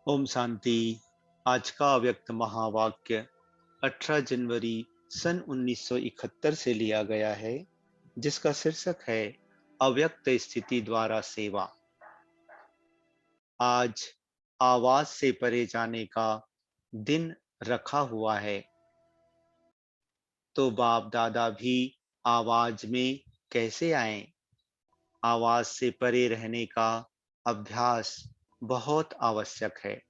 ओम शांति। आज का अव्यक्त महावाक्य 18 जनवरी सन 1971 से लिया गया है, जिसका शीर्षक है अव्यक्त स्थिति द्वारा सेवा। आज आवाज से परे जाने का दिन रखा हुआ है, तो बाप दादा भी आवाज में कैसे आए? आवाज से परे रहने का अभ्यास बहुत आवश्यक है।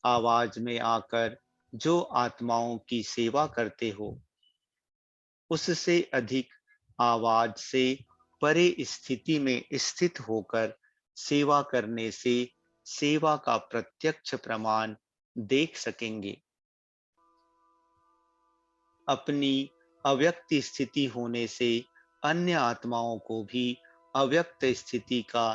आवाज में आकर जो आत्माओं की सेवा करते हो, उससे अधिक आवाज से परे स्थिति में स्थित होकर सेवा करने से सेवा का प्रत्यक्ष प्रमाण देख सकेंगे। अपनी अव्यक्त स्थिति होने से अन्य आत्माओं को भी अव्यक्त स्थिति का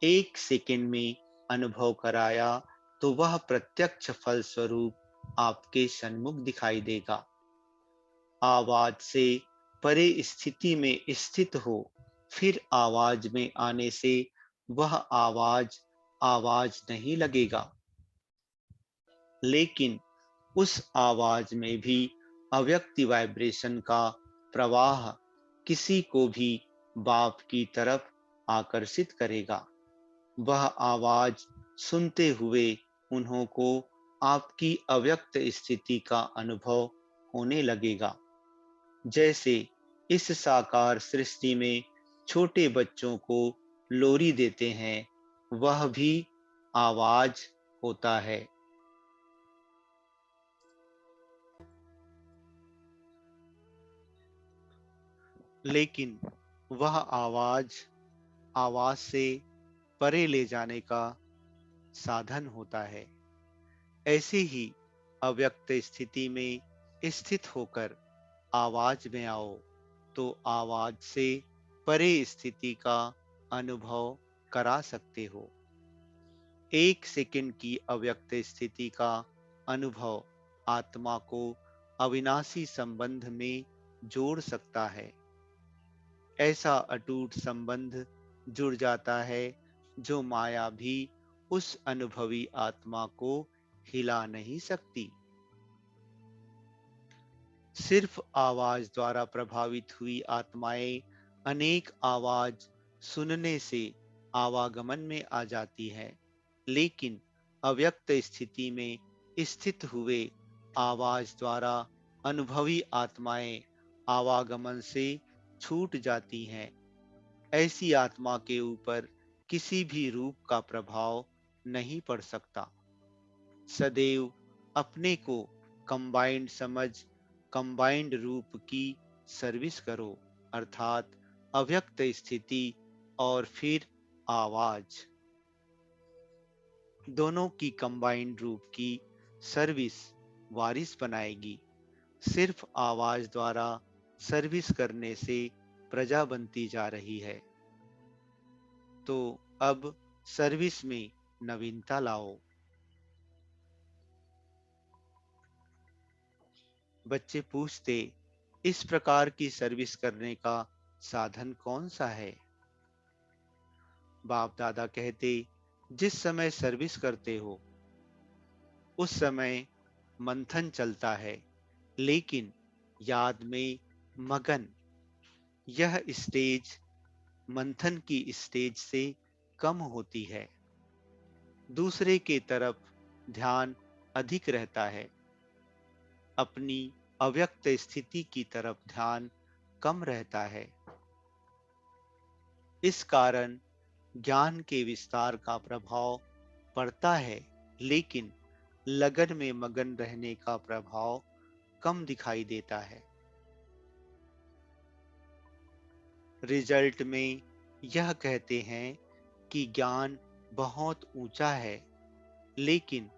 एक सेकंड में अनुभव कराया, तो वह प्रत्यक्ष फल स्वरूप आपके सन्मुख दिखाई देगा। आवाज से परे स्थिति में स्थित हो, फिर आवाज में आने से वह आवाज आवाज नहीं लगेगा, लेकिन उस आवाज में भी अव्यक्त वाइब्रेशन का प्रवाह किसी को भी बाप की तरफ आकर्षित करेगा। वह आवाज सुनते हुए उन्हों को आपकी अव्यक्त स्थिति का अनुभव होने लगेगा। जैसे इस साकार सृष्टि में छोटे बच्चों को लोरी देते हैं, वह भी आवाज होता है। लेकिन वह आवाज आवाज से परे ले जाने का साधन होता है। ऐसे ही अव्यक्त स्थिति में स्थित होकर आवाज में आओ, तो आवाज से परे स्थिति का अनुभव करा सकते हो। एक सेकंड की अव्यक्त स्थिति का अनुभव आत्मा को अविनाशी संबंध में जोड़ सकता है। ऐसा अटूट संबंध जुड़ जाता है जो माया भी उस अनुभवी आत्मा को हिला नहीं सकती। सिर्फ आवाज द्वारा प्रभावित हुई आत्माएं अनेक आवाज सुनने से आवागमन में आ जाती है, लेकिन अव्यक्त स्थिति में स्थित हुए आवाज द्वारा अनुभवी आत्माएं आवागमन से छूट जाती हैं। ऐसी आत्मा के ऊपर किसी भी रूप का प्रभाव नहीं पड़ सकता। सदैव अपने को कंबाइंड समझ कंबाइंड रूप की सर्विस करो, अर्थात अव्यक्त स्थिति और फिर आवाज, दोनों की कंबाइंड रूप की सर्विस वारिस बनाएगी। सिर्फ आवाज द्वारा सर्विस करने से प्रजा बनती जा रही है, तो अब सर्विस में नवीनता लाओ। बच्चे पूछते, इस प्रकार की सर्विस करने का साधन कौन सा है? बाप दादा कहते, जिस समय सर्विस करते हो उस समय मंथन चलता है, लेकिन याद में मगन। यह स्टेज मंथन की स्टेज से कम होती है। दूसरे के तरफ ध्यान अधिक रहता है, अपनी अव्यक्त स्थिति की तरफ ध्यान कम रहता है। इस कारण ज्ञान के विस्तार का प्रभाव पड़ता है, लेकिन लगन में मगन रहने का प्रभाव कम दिखाई देता है। रिजल्ट में यह कहते हैं कि ज्ञान बहुत ऊंचा है, लेकिन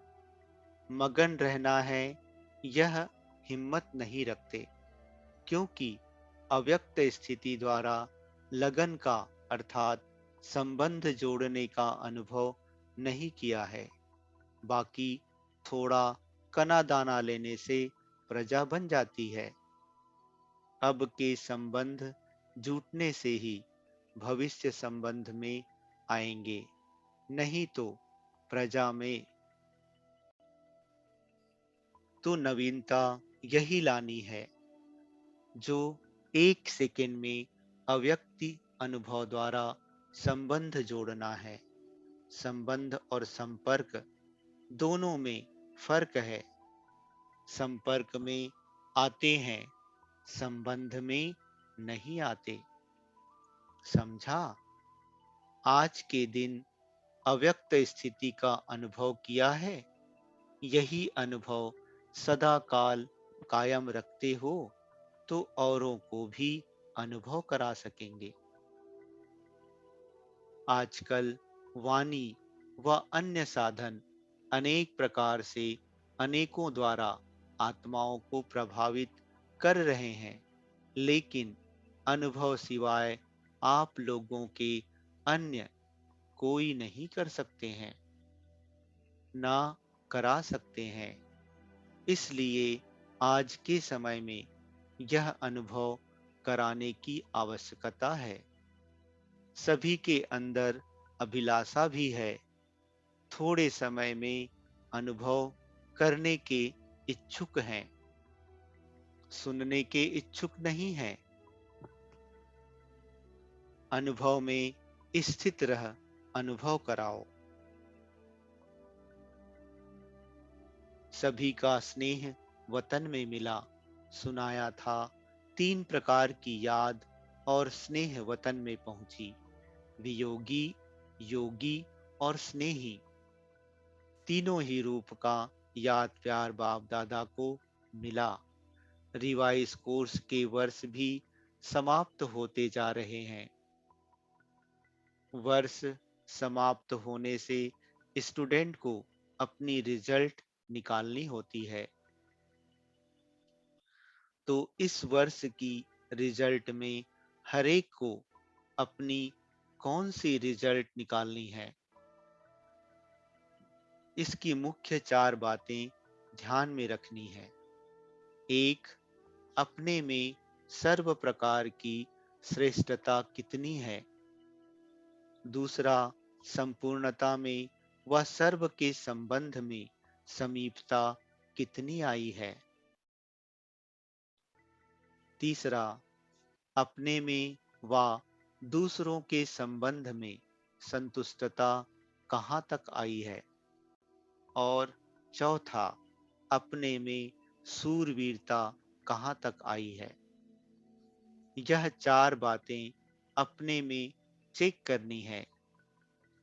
मगन रहना है, यह हिम्मत नहीं रखते, क्योंकि अव्यक्त स्थिति द्वारा लगन का अर्थात संबंध जोड़ने का अनुभव नहीं किया है। बाकी थोड़ा कना दाना लेने से प्रजा बन जाती है। अब के संबंध जुटने से ही भविष्य संबंध में आएंगे, नहीं तो प्रजा में तो नवीनता यही लानी है जो एक सेकंड में अव्यक्ति अनुभव द्वारा संबंध जोड़ना है। संबंध और संपर्क दोनों में फर्क है। संपर्क में आते हैं, संबंध में नहीं आते। समझा? आज के दिन अव्यक्त स्थिति का अनुभव किया है। यही अनुभव सदा काल कायम रखते हो तो औरों को भी अनुभव करा सकेंगे। आजकल वाणी व अन्य साधन अनेक प्रकार से अनेकों द्वारा आत्माओं को प्रभावित कर रहे हैं, लेकिन अनुभव सिवाय आप लोगों के अन्य कोई नहीं कर सकते हैं, ना करा सकते हैं। इसलिए आज के समय में यह अनुभव कराने की आवश्यकता है। सभी के अंदर अभिलाषा भी है, थोड़े समय में अनुभव करने के इच्छुक हैं, सुनने के इच्छुक नहीं हैं। अनुभव में स्थित रह अनुभव कराओ। सभी का स्नेह वतन में मिला, सुनाया था। 3 प्रकार की याद और स्नेह वतन में पहुंची। वियोगी, योगी और स्नेही, तीनों ही रूप का याद प्यार बाप दादा को मिला। रिवाइज कोर्स के वर्ष भी समाप्त होते जा रहे हैं। वर्ष समाप्त होने से स्टूडेंट को अपनी रिजल्ट निकालनी होती है। तो इस वर्ष की रिजल्ट में हर एक को अपनी कौन सी रिजल्ट निकालनी है, इसकी मुख्य 4 बातें ध्यान में रखनी है। 1. अपने में सर्व प्रकार की श्रेष्ठता कितनी है। दूसरा, संपूर्णता में व सर्व के संबंध में समीपता कितनी आई है। तीसरा, अपने में व दूसरों के संबंध में संतुष्टता कहाँ तक आई है। और चौथा, अपने में सूरवीरता कहाँ तक आई है। यह 4 बातें अपने में चेक करनी है।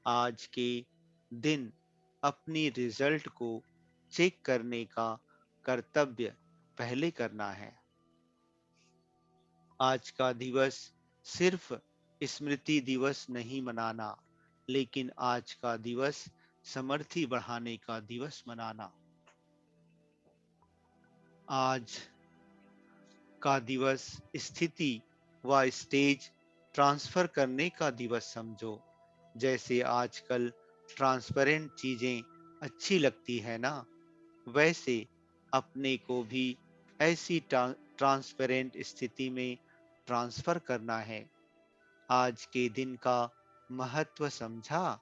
आज के दिन अपनी रिजल्ट को चेक करने का कर्तव्य पहले करना है। आज का दिवस सिर्फ स्मृति दिवस नहीं मनाना, लेकिन आज का दिवस समर्थी बढ़ाने का दिवस मनाना। आज का दिवस स्थिति व स्टेज ट्रांसफर करने का दिवस समझो। जैसे आजकल ट्रांसपेरेंट चीजें अच्छी लगती है ना, वैसे अपने को भी ऐसी ट्रांसपेरेंट स्थिति में ट्रांसफर करना है। आज के दिन का महत्व समझा।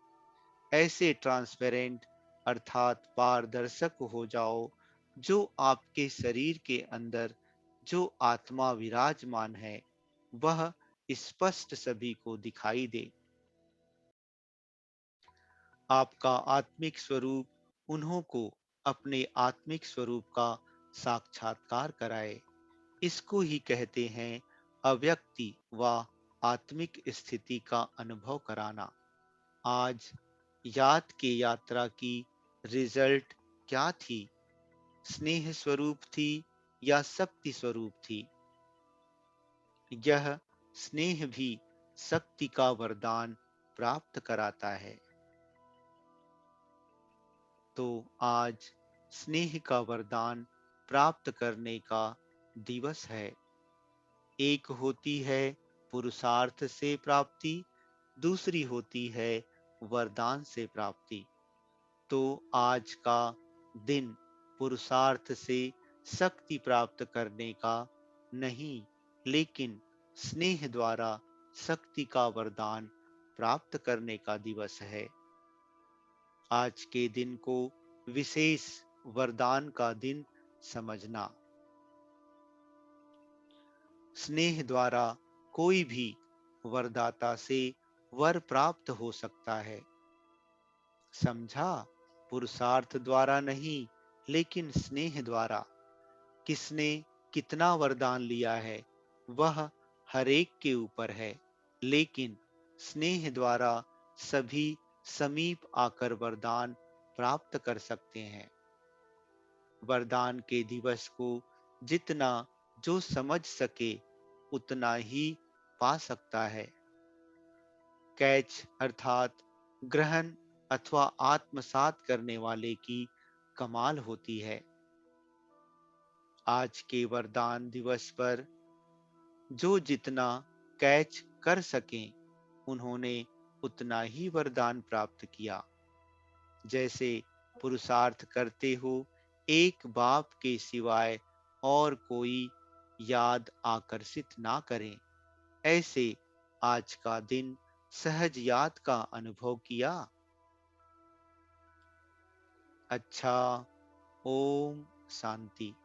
ऐसे ट्रांसपेरेंट अर्थात पारदर्शक हो जाओ, जो आपके शरीर के अंदर जो आत्मा विराजमान है वह स्पष्ट सभी को दिखाई दे। आपका आत्मिक स्वरूप उन्हों को अपने आत्मिक स्वरूप का साक्षात्कार कराए। इसको ही कहते हैं अव्यक्ति व आत्मिक स्थिति का अनुभव कराना। आज याद के यात्रा की रिजल्ट क्या थी? स्नेह स्वरूप थी या शक्ति स्वरूप थी? यह स्नेह भी शक्ति का वरदान प्राप्त कराता है। तो आज स्नेह का वरदान प्राप्त करने का दिवस है। एक होती है पुरुषार्थ से प्राप्ति, दूसरी होती है वरदान से प्राप्ति। तो आज का दिन पुरुषार्थ से शक्ति प्राप्त करने का नहीं, लेकिन स्नेह द्वारा शक्ति का वरदान प्राप्त करने का दिवस है। आज के दिन को विशेष वरदान का दिन समझना। स्नेह द्वारा कोई भी वरदाता से वर प्राप्त हो सकता है। समझा? पुरुषार्थ द्वारा नहीं, लेकिन स्नेह द्वारा। किसने कितना वरदान लिया है वह हरेक के ऊपर है, लेकिन स्नेह द्वारा सभी समीप आकर वरदान प्राप्त कर सकते हैं। वरदान के दिवस को जितना जो समझ सके उतना ही पा सकता है। कैच अर्थात ग्रहण अथवा आत्मसात करने वाले की कमाल होती है। आज के वरदान दिवस पर जो जितना कैच कर सकें उन्होंने उतना ही वरदान प्राप्त किया। जैसे पुरुषार्थ करते हो एक बाप के सिवाय और कोई याद आकर्षित ना करें, ऐसे आज का दिन सहज याद का अनुभव किया। अच्छा। ओम शांति।